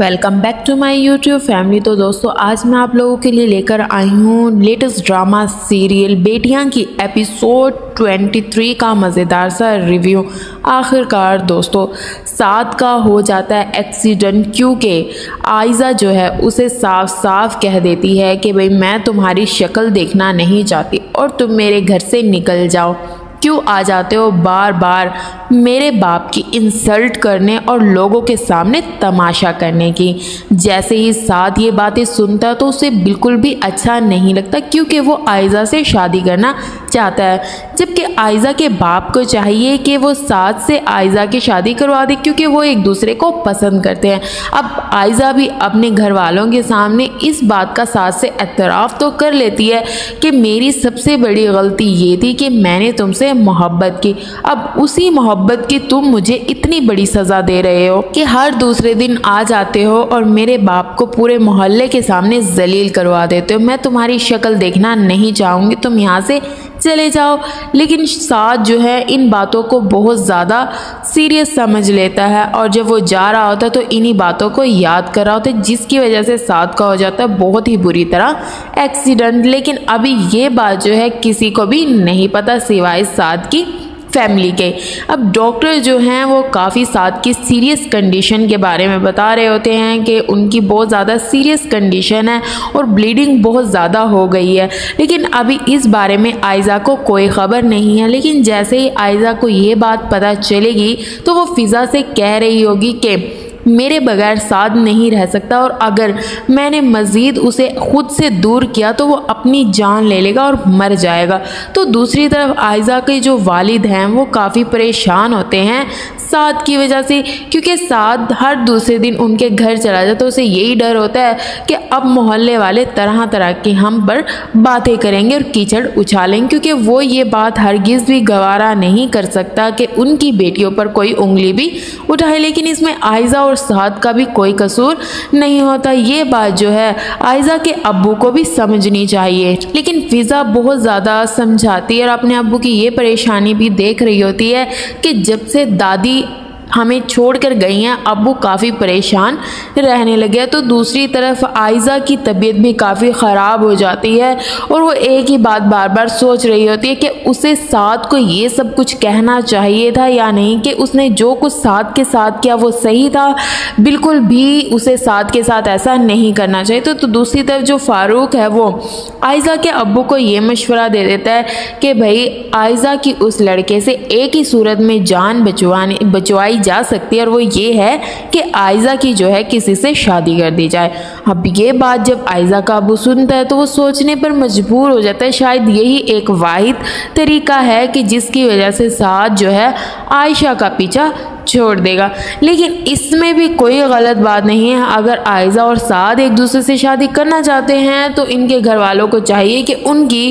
Welcome back to my YouTube family. तो दोस्तों आज मैं आप लोगों के लिए लेकर आई हूँ लेटेस्ट ड्रामा सीरियल बेटियां की एपिसोड 23 का मज़ेदार सा रिव्यू। आखिरकार दोस्तों साद का हो जाता है एक्सीडेंट, क्योंकि आयज़ा जो है उसे साफ साफ कह देती है कि भाई मैं तुम्हारी शक्ल देखना नहीं चाहती और तुम मेरे घर से निकल जाओ। क्यों आ जाते हो बार बार मेरे बाप की इंसल्ट करने और लोगों के सामने तमाशा करने की। जैसे ही साद ये बातें सुनता तो उसे बिल्कुल भी अच्छा नहीं लगता, क्योंकि वो आयज़ा से शादी करना चाहता है, जबकि आयज़ा के बाप को चाहिए कि वो साद से आयज़ा की शादी करवा दे, क्योंकि वो एक दूसरे को पसंद करते हैं। अब आयज़ा भी अपने घर वालों के सामने इस बात का साद से एतराफ़ तो कर लेती है कि मेरी सबसे बड़ी गलती ये थी कि मैंने तुमसे मोहब्बत की। अब उसी मोहब्बत की तुम मुझे इतनी बड़ी सज़ा दे रहे हो कि हर दूसरे दिन आ जाते हो और मेरे बाप को पूरे मोहल्ले के सामने जलील करवा देते हो। मैं तुम्हारी शक्ल देखना नहीं चाहूँगी, तुम यहाँ से चले जाओ। लेकिन साद जो है इन बातों को बहुत ज़्यादा सीरियस समझ लेता है और जब वो जा रहा होता है तो इन्हीं बातों को याद कर रहा होता है, जिसकी वजह से साद का हो जाता है बहुत ही बुरी तरह एक्सीडेंट। लेकिन अभी ये बात जो है किसी को भी नहीं पता सिवाय साद की फैमिली के। अब डॉक्टर जो हैं वो काफ़ी साद की सीरियस कंडीशन के बारे में बता रहे होते हैं कि उनकी बहुत ज़्यादा सीरियस कंडीशन है और ब्लीडिंग बहुत ज़्यादा हो गई है। लेकिन अभी इस बारे में आयज़ा को कोई ख़बर नहीं है। लेकिन जैसे ही आयज़ा को ये बात पता चलेगी तो वो फ़िज़ा से कह रही होगी कि मेरे बगैर साद नहीं रह सकता और अगर मैंने मज़ीद उसे खुद से दूर किया तो वो अपनी जान ले लेगा और मर जाएगा। तो दूसरी तरफ आयज़ा के जो वालिद हैं वो काफ़ी परेशान होते हैं साद की वजह से, क्योंकि साद हर दूसरे दिन उनके घर चला जाता है। तो उसे यही डर होता है कि अब मोहल्ले वाले तरह तरह की हम पर बातें करेंगे और कीचड़ उछालेंगे, क्योंकि वो ये बात हरगिज़ भी गवारा नहीं कर सकता कि उनकी बेटियों पर कोई उंगली भी उठाए। लेकिन इसमें आयज़ा और साद का भी कोई कसूर नहीं होता। ये बात जो है आयज़ा के अब्बू को भी समझनी चाहिए। लेकिन फ़िज़ा बहुत ज़्यादा समझाती है और अपने अब्बू की ये परेशानी भी देख रही होती है कि जब से दादी हमें छोड़कर गई हैं अब्बू काफ़ी परेशान रहने लगे। तो दूसरी तरफ आयज़ा की तबीयत भी काफ़ी ख़राब हो जाती है और वो एक ही बात बार बार सोच रही होती है कि उसे साद को ये सब कुछ कहना चाहिए था या नहीं, कि उसने जो कुछ साद के साथ किया वो सही था, बिल्कुल भी उसे साद के साथ ऐसा नहीं करना चाहिए। तो दूसरी तरफ जो फ़ारूक है वो आयज़ा के अब्बू को ये मशवरा दे देता है कि भाई आयज़ा की उस लड़के से एक ही सूरत में जान बचवाई जा सकती है और वो ये है कि आयज़ा की जो है किसी से शादी कर दी जाए। अब ये बात जब आयज़ा का अबू सुनता है तो वो सोचने पर मजबूर हो जाता है, शायद यही एक वाहिद तरीका है कि जिसकी वजह से साद जो है आयशा का पीछा छोड़ देगा। लेकिन इसमें भी कोई गलत बात नहीं है। अगर आयज़ा और साद एक दूसरे से शादी करना चाहते हैं तो इनके घर वालों को चाहिए कि उनकी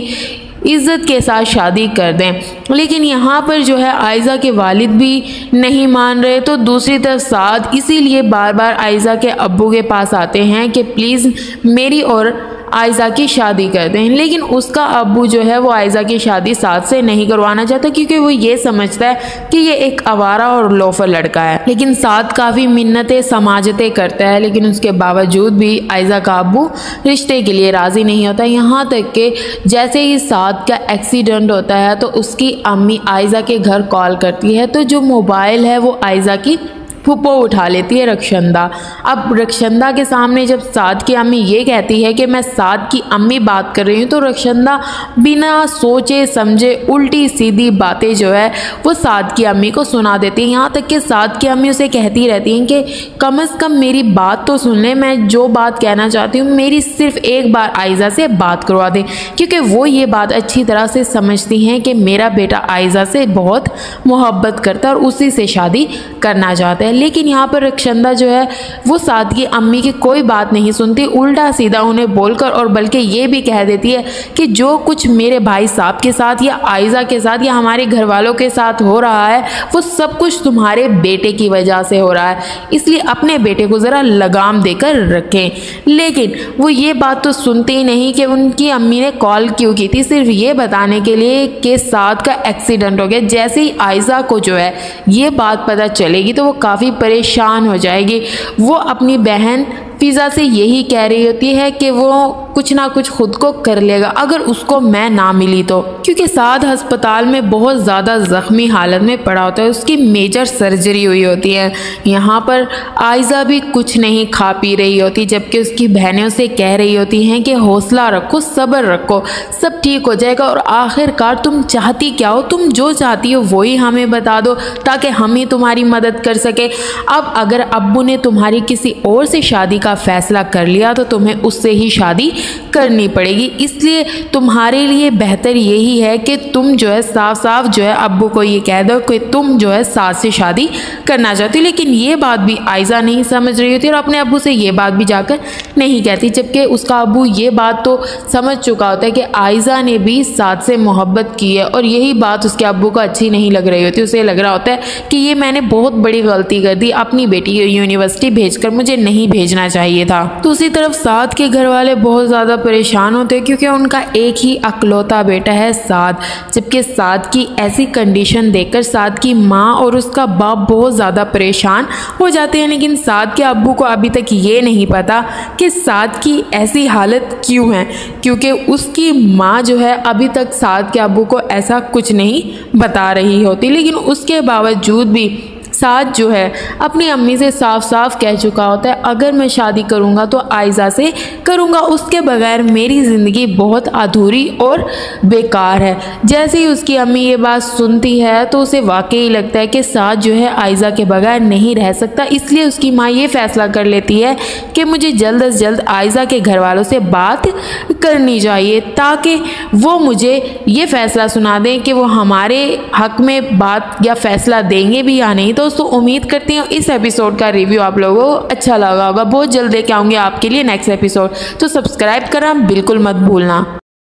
इज़्ज़त के साथ शादी कर दें। लेकिन यहाँ पर जो है आयज़ा के वालिद भी नहीं मान रहे। तो दूसरी तरफ साद इसीलिए बार बार आयज़ा के अब्बू के पास आते हैं कि प्लीज़ मेरी और आयज़ा की शादी कर दें। लेकिन उसका अब्बू जो है वो आयज़ा की शादी साद से नहीं करवाना चाहता, क्योंकि वो ये समझता है कि ये एक आवारा और लोफर लड़का है। लेकिन साद काफ़ी मिन्नतें समाजतें करता है, लेकिन उसके बावजूद भी आयज़ा का अब्बू रिश्ते के लिए राज़ी नहीं होता। यहाँ तक कि जैसे ही साद का एक्सीडेंट होता है तो उसकी अम्मी आयज़ा के घर कॉल करती है, तो जो मोबाइल है वो आयज़ा की फूफो उठा लेती है रक्षंदा। अब रक्षंदा के सामने जब साद की अम्मी ये कहती है कि मैं साद की अम्मी बात कर रही हूँ, तो रक्षंदा बिना सोचे समझे उल्टी सीधी बातें जो है वो साद की अम्मी को सुना देती है। यहाँ तक कि साद की अम्मी उसे कहती रहती हैं कि कम से कम मेरी बात तो सुन ले, मैं जो बात कहना चाहती हूँ मेरी सिर्फ एक बार आयज़ा से बात करवा दे, क्योंकि वो ये बात अच्छी तरह से समझती हैं कि मेरा बेटा आयज़ा से बहुत मोहब्बत करता है और उसी से शादी करना चाहता है। लेकिन यहाँ पर रक्षंदा जो है वो साद की अम्मी की कोई बात नहीं सुनती, उल्टा सीधा उन्हें बोलकर और बल्कि ये भी कह देती है कि जो कुछ मेरे भाई साहब के साथ या आयज़ा के साथ या हमारे घर वालों के साथ हो रहा है वो सब कुछ तुम्हारे बेटे की वजह से हो रहा है, इसलिए अपने बेटे को ज़रा लगाम देकर रखें। लेकिन वो ये बात तो सुनते ही नहीं कि उनकी अम्मी ने कॉल क्यों की थी, सिर्फ ये बताने के लिए कि साद का एक्सीडेंट हो गया। जैसे ही आयज़ा को जो है ये बात पता चलेगी तो वो काफ़ी काफ़ी परेशान हो जाएगी। वो अपनी बहन फ़िज़ा से यही कह रही होती है कि वो कुछ ना कुछ खुद को कर लेगा अगर उसको मैं ना मिली तो, क्योंकि साद अस्पताल में बहुत ज़्यादा ज़ख्मी हालत में पड़ा होता है, उसकी मेजर सर्जरी हुई होती है। यहाँ पर आयज़ा भी कुछ नहीं खा पी रही होती, जबकि उसकी बहनें उसे कह रही होती हैं कि हौसला रखो, सब्र रखो, सब ठीक हो जाएगा और आखिरकार तुम चाहती क्या हो, तुम जो चाहती हो वही हमें बता दो ताकि हम ही तुम्हारी मदद कर सके। अब अगर अब्बू ने तुम्हारी किसी और से शादी का फैसला कर लिया तो तुम्हें उससे ही शादी करनी पड़ेगी, इसलिए तुम्हारे लिए बेहतर यही है कि तुम जो है साफ साफ जो है अब्बू को ये कह दो कि तुम जो है साद से शादी करना चाहती हो। लेकिन ये बात भी आयज़ा नहीं समझ रही होती और अपने अब्बू से ये बात भी जाकर नहीं कहती, जबकि उसका अब्बू ये बात तो समझ चुका होता है कि आयज़ा ने भी साद से मोहब्बत की है और यही बात उसके अब्बू को अच्छी नहीं लग रही होती। उसे लग रहा होता है कि ये मैंने बहुत बड़ी गलती कर दी, अपनी बेटी को यूनिवर्सिटी भेजकर मुझे नहीं भेजना चाहिए था। दूसरी तरफ साद के घर वाले बहुत ज़्यादा परेशान होते हैं क्योंकि उनका एक ही अकलौता बेटा है साद, जबकि साद की ऐसी कंडीशन देखकर साद की माँ और उसका बाप बहुत ज़्यादा परेशान हो जाते हैं। लेकिन साद के अब्बू को अभी तक ये नहीं पता कि साद की ऐसी हालत क्यों है, क्योंकि उसकी माँ जो है अभी तक साद के अब्बू को ऐसा कुछ नहीं बता रही होती। लेकिन उसके बावजूद भी साद जो है अपनी अम्मी से साफ साफ कह चुका होता है अगर मैं शादी करूँगा तो आयज़ा से करूँगा, उसके बगैर मेरी ज़िंदगी बहुत अधूरी और बेकार है। जैसे ही उसकी अम्मी ये बात सुनती है तो उसे वाकई लगता है कि साद जो है आयज़ा के बगैर नहीं रह सकता, इसलिए उसकी माँ ये फैसला कर लेती है कि मुझे जल्द से जल्द आयज़ा के घर वालों से बात करनी चाहिए ताकि वो मुझे ये फैसला सुना दें कि वो हमारे हक में बात या फैसला देंगे भी या नहीं। दोस्तों उम्मीद करती हूँ इस एपिसोड का रिव्यू आप लोगों को अच्छा लगा होगा। बहुत जल्द लेके आऊँगी आपके लिए नेक्स्ट एपिसोड, तो सब्सक्राइब करना बिल्कुल मत भूलना।